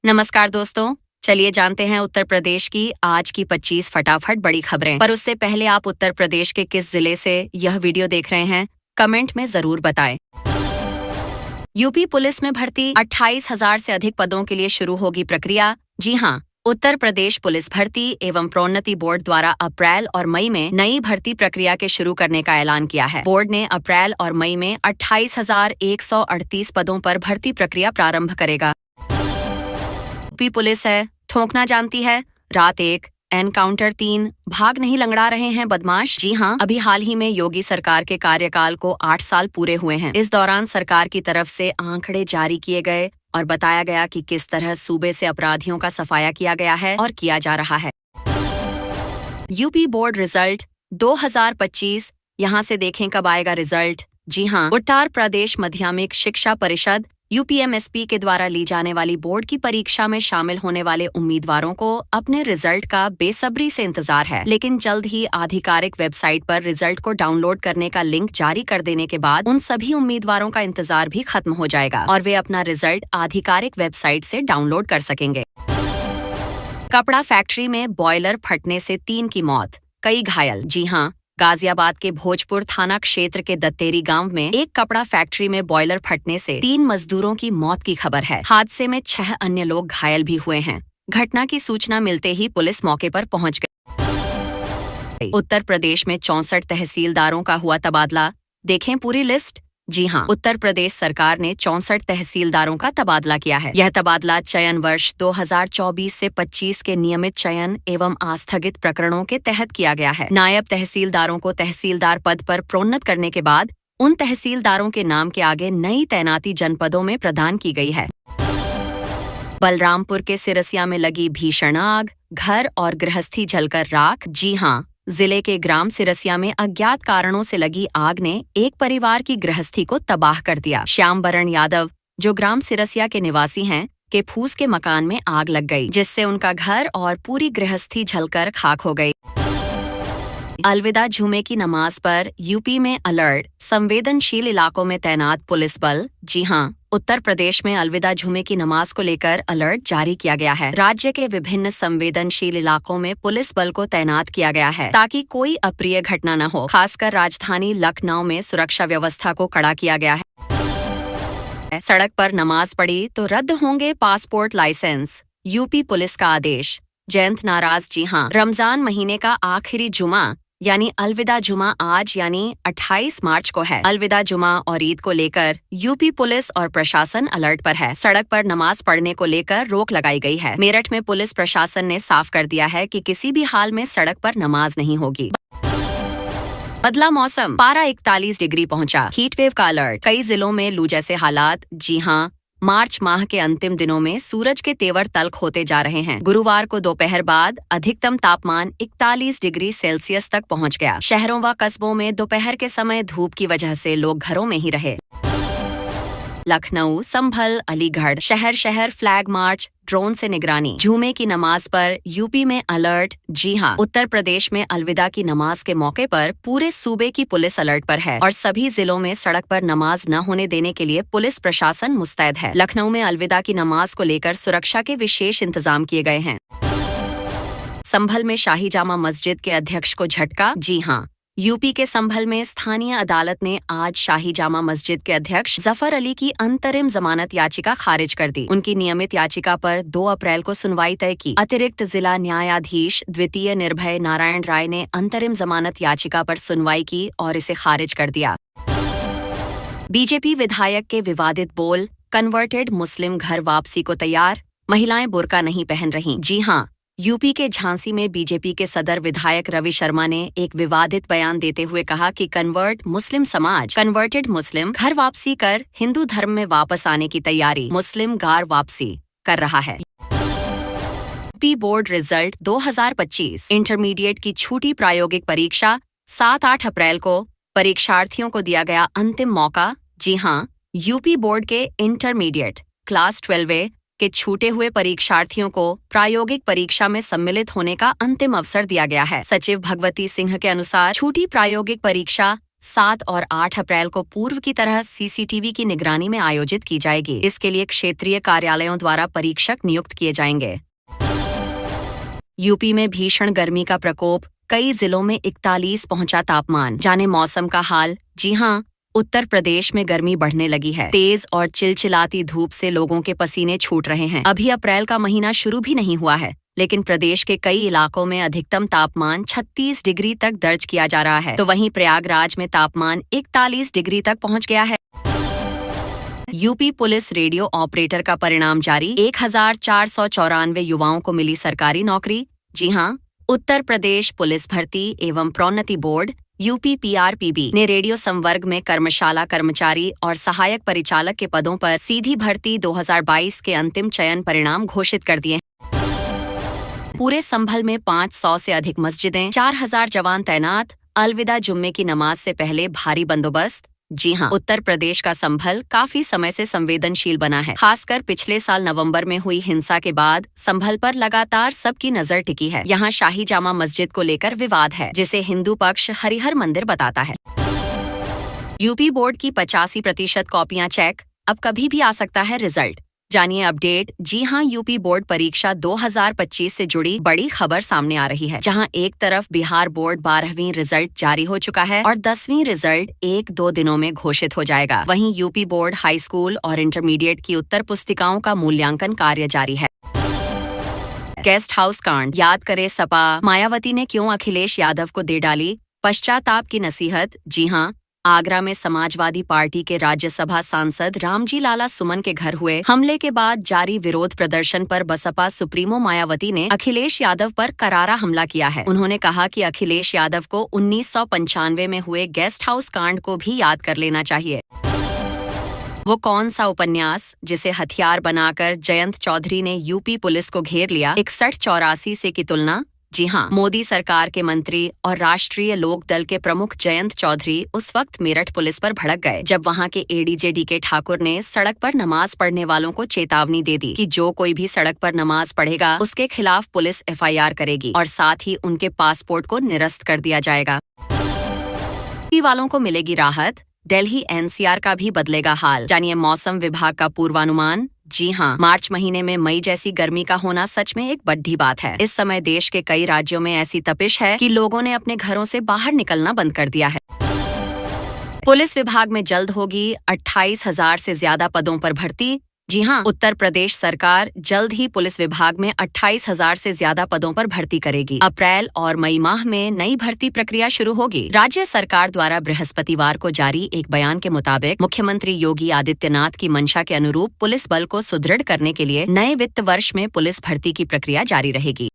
नमस्कार दोस्तों, चलिए जानते हैं उत्तर प्रदेश की आज की 25 फटाफट बड़ी खबरें। पर उससे पहले आप उत्तर प्रदेश के किस जिले से यह वीडियो देख रहे हैं, कमेंट में जरूर बताएं। यूपी पुलिस में भर्ती 28,000 से अधिक पदों के लिए शुरू होगी प्रक्रिया। जी हां, उत्तर प्रदेश पुलिस भर्ती एवं प्रोन्नति बोर्ड द्वारा अप्रैल और मई में नई भर्ती प्रक्रिया के शुरू करने का ऐलान किया है। बोर्ड ने अप्रैल और मई में 28,138 पदों पर भर्ती प्रक्रिया प्रारंभ करेगा। यूपी पुलिस है, ठोंकना जानती है, रात 1, एनकाउंटर 3, भाग नहीं लंगड़ा रहे हैं बदमाश। जी हां, अभी हाल ही में योगी सरकार के कार्यकाल को 8 साल पूरे हुए हैं। इस दौरान सरकार की तरफ से आंकड़े जारी किए गए और बताया गया कि किस तरह सूबे से अपराधियों का सफाया किया गया है और किया जा रहा है। यूपी बोर्ड रिजल्ट 2025, यहाँ से देखें कब आएगा रिजल्ट। जी हां, उत्तर प्रदेश माध्यमिक शिक्षा परिषद यूपीएमएसपी के द्वारा ली जाने वाली बोर्ड की परीक्षा में शामिल होने वाले उम्मीदवारों को अपने रिजल्ट का बेसब्री से इंतजार है। लेकिन जल्द ही आधिकारिक वेबसाइट पर रिजल्ट को डाउनलोड करने का लिंक जारी कर देने के बाद उन सभी उम्मीदवारों का इंतजार भी खत्म हो जाएगा और वे अपना रिजल्ट आधिकारिक वेबसाइट से डाउनलोड कर सकेंगे। कपड़ा फैक्ट्री में बॉयलर फटने से 3 की मौत, कई घायल। जी हां, गाजियाबाद के भोजपुर थाना क्षेत्र के दत्तेरी गांव में एक कपड़ा फैक्ट्री में बॉयलर फटने से 3 मजदूरों की मौत की खबर है। हादसे में 6 अन्य लोग घायल भी हुए हैं। घटना की सूचना मिलते ही पुलिस मौके पर पहुंच गई। उत्तर प्रदेश में 64 तहसीलदारों का हुआ तबादला, देखें पूरी लिस्ट। जी हां, उत्तर प्रदेश सरकार ने 64 तहसीलदारों का तबादला किया है। यह तबादला चयन वर्ष 2024 से 25 के नियमित चयन एवं आस्थगित प्रकरणों के तहत किया गया है। नायब तहसीलदारों को तहसीलदार पद पर प्रोन्नत करने के बाद उन तहसीलदारों के नाम के आगे नई तैनाती जनपदों में प्रदान की गई है। बलरामपुर के सिरसिया में लगी भीषण आग, घर और गृहस्थी जलकर राख। जी हां, जिले के ग्राम सिरसिया में अज्ञात कारणों से लगी आग ने एक परिवार की गृहस्थी को तबाह कर दिया। श्याम बरण यादव, जो ग्राम सिरसिया के निवासी हैं, के फूस के मकान में आग लग गई, जिससे उनका घर और पूरी गृहस्थी जलकर खाक हो गई। अलविदा जुमे की नमाज पर यूपी में अलर्ट, संवेदनशील इलाकों में तैनात पुलिस बल। जी हां, उत्तर प्रदेश में अलविदा जुमे की नमाज को लेकर अलर्ट जारी किया गया है। राज्य के विभिन्न संवेदनशील इलाकों में पुलिस बल को तैनात किया गया है ताकि कोई अप्रिय घटना न हो। खासकर राजधानी लखनऊ में सुरक्षा व्यवस्था को कड़ा किया गया है। सड़क पर नमाज पढ़ी तो रद्द होंगे पासपोर्ट लाइसेंस, यूपी पुलिस का आदेश। जयंत नाराज। जी हां, रमजान महीने का आखिरी जुमा यानी अलविदा जुमा आज यानी 28 मार्च को है। अलविदा जुमा और ईद को लेकर यूपी पुलिस और प्रशासन अलर्ट पर है। सड़क पर नमाज पढ़ने को लेकर रोक लगाई गई है। मेरठ में पुलिस प्रशासन ने साफ कर दिया है कि किसी भी हाल में सड़क पर नमाज नहीं होगी। बदला मौसम, पारा 41 डिग्री पहुंचा। हीटवेव का अलर्ट, कई जिलों में लू जैसे हालात। जी हां, मार्च माह के अंतिम दिनों में सूरज के तेवर तल्ख होते जा रहे हैं। गुरुवार को दोपहर बाद अधिकतम तापमान 41 डिग्री सेल्सियस तक पहुंच गया। शहरों व कस्बों में दोपहर के समय धूप की वजह से लोग घरों में ही रहे। लखनऊ, संभल, अलीगढ़ शहर फ्लैग मार्च, ड्रोन से निगरानी। जुमे की नमाज पर यूपी में अलर्ट। जी हां, उत्तर प्रदेश में अलविदा की नमाज के मौके पर पूरे सूबे की पुलिस अलर्ट पर है और सभी जिलों में सड़क पर नमाज न होने देने के लिए पुलिस प्रशासन मुस्तैद है। लखनऊ में अलविदा की नमाज को लेकर सुरक्षा के विशेष इंतजाम किए गए हैं। संभल में शाही जामा मस्जिद के अध्यक्ष को झटका। जी हां, यूपी के संभल में स्थानीय अदालत ने आज शाही जामा मस्जिद के अध्यक्ष जफर अली की अंतरिम जमानत याचिका खारिज कर दी। उनकी नियमित याचिका पर 2 अप्रैल को सुनवाई तय की। अतिरिक्त जिला न्यायाधीश द्वितीय निर्भय नारायण राय ने अंतरिम जमानत याचिका पर सुनवाई की और इसे खारिज कर दिया। बीजेपी विधायक के विवादित बोल, कन्वर्टेड मुस्लिम घर वापसी को तैयार, महिलाएं बुर्का नहीं पहन रहीं। जी हां, यूपी के झांसी में बीजेपी के सदर विधायक रवि शर्मा ने एक विवादित बयान देते हुए कहा कि कन्वर्टेड मुस्लिम घर वापसी कर हिंदू धर्म में वापस आने की तैयारी मुस्लिम गार वापसी कर रहा है। यूपी बोर्ड रिजल्ट 2025, इंटरमीडिएट की छूटी प्रायोगिक परीक्षा 7-8 अप्रैल को परीक्षार्थियों को दिया गया अंतिम मौका। जी हां, यूपी बोर्ड के इंटरमीडिएट क्लास 12 के छूटे हुए परीक्षार्थियों को प्रायोगिक परीक्षा में सम्मिलित होने का अंतिम अवसर दिया गया है। सचिव भगवती सिंह के अनुसार छूटी प्रायोगिक परीक्षा 7 और 8 अप्रैल को पूर्व की तरह सीसीटीवी की निगरानी में आयोजित की जाएगी। इसके लिए क्षेत्रीय कार्यालयों द्वारा परीक्षक नियुक्त किए जाएंगे। यूपी में भीषण गर्मी का प्रकोप, कई जिलों में 41 पहुंचा तापमान। जाने मौसम का हाल। जी हां, उत्तर प्रदेश में गर्मी बढ़ने लगी है। तेज और चिलचिलाती धूप से लोगों के पसीने छूट रहे हैं। अभी अप्रैल का महीना शुरू भी नहीं हुआ है, लेकिन प्रदेश के कई इलाकों में अधिकतम तापमान 36 डिग्री तक दर्ज किया जा रहा है। तो वहीं प्रयागराज में तापमान 41 डिग्री तक पहुंच गया है। यूपी पुलिस रेडियो ऑपरेटर का परिणाम जारी। 1494 युवाओं को मिली सरकारी नौकरी। जी हां, उत्तर प्रदेश पुलिस भर्ती एवं प्रोन्नति बोर्ड UPPRPB ने रेडियो संवर्ग में कर्मशाला कर्मचारी और सहायक परिचालक के पदों पर सीधी भर्ती 2022 के अंतिम चयन परिणाम घोषित कर दिए। पूरे संभल में 500 से अधिक मस्जिदें, 4000 जवान तैनात। अलविदा जुम्मे की नमाज से पहले भारी बंदोबस्त। जी हां, उत्तर प्रदेश का संभल काफी समय से संवेदनशील बना है। खासकर पिछले साल नवंबर में हुई हिंसा के बाद संभल पर लगातार सबकी नजर टिकी है। यहाँ शाही जामा मस्जिद को लेकर विवाद है, जिसे हिंदू पक्ष हरिहर मंदिर बताता है। यूपी बोर्ड की 85% कॉपियां चेक, अब कभी भी आ सकता है रिजल्ट। जानिए अपडेट। जी हां, यूपी बोर्ड परीक्षा 2025 से जुड़ी बड़ी खबर सामने आ रही है, जहां एक तरफ बिहार बोर्ड 12वीं रिजल्ट जारी हो चुका है और 10वीं रिजल्ट 1-2 दिनों में घोषित हो जाएगा। वहीं यूपी बोर्ड हाई स्कूल और इंटरमीडिएट की उत्तर पुस्तिकाओं का मूल्यांकन कार्य जारी है। गेस्ट हाउस कांड, याद करे सपा, मायावती ने क्यों अखिलेश यादव को दे डाली पश्चाताप की नसीहत। जी हां, आगरा में समाजवादी पार्टी के राज्यसभा सांसद रामजी लाला सुमन के घर हुए हमले के बाद जारी विरोध प्रदर्शन पर बसपा सुप्रीमो मायावती ने अखिलेश यादव पर करारा हमला किया है। उन्होंने कहा कि अखिलेश यादव को 1995 में हुए गेस्ट हाउस कांड को भी याद कर लेना चाहिए। वो कौन सा उपन्यास जिसे हथियार बनाकर जयंत चौधरी ने यूपी पुलिस को घेर लिया 6184 से की तुलना। जी हां, मोदी सरकार के मंत्री और राष्ट्रीय लोक दल के प्रमुख जयंत चौधरी उस वक्त मेरठ पुलिस पर भड़क गए, जब वहां के ADJ DK ठाकुर ने सड़क पर नमाज पढ़ने वालों को चेतावनी दे दी कि जो कोई भी सड़क पर नमाज पढ़ेगा उसके खिलाफ पुलिस FIR करेगी और साथ ही उनके पासपोर्ट को निरस्त कर दिया जाएगा। वालों को मिलेगी राहत, दिल्ली NCR का भी बदलेगा हाल। जानिए मौसम विभाग का पूर्वानुमान। जी हां, मार्च महीने में मई जैसी गर्मी का होना सच में एक बड़ी बात है। इस समय देश के कई राज्यों में ऐसी तपिश है कि लोगों ने अपने घरों से बाहर निकलना बंद कर दिया है। पुलिस विभाग में जल्द होगी 28,000 से ज्यादा पदों पर भर्ती। जी हां, उत्तर प्रदेश सरकार जल्द ही पुलिस विभाग में 28,000 से ज्यादा पदों पर भर्ती करेगी। अप्रैल और मई माह में नई भर्ती प्रक्रिया शुरू होगी। राज्य सरकार द्वारा बृहस्पतिवार को जारी एक बयान के मुताबिक मुख्यमंत्री योगी आदित्यनाथ की मंशा के अनुरूप पुलिस बल को सुदृढ़ करने के लिए नए वित्त वर्ष में पुलिस भर्ती की प्रक्रिया जारी रहेगी।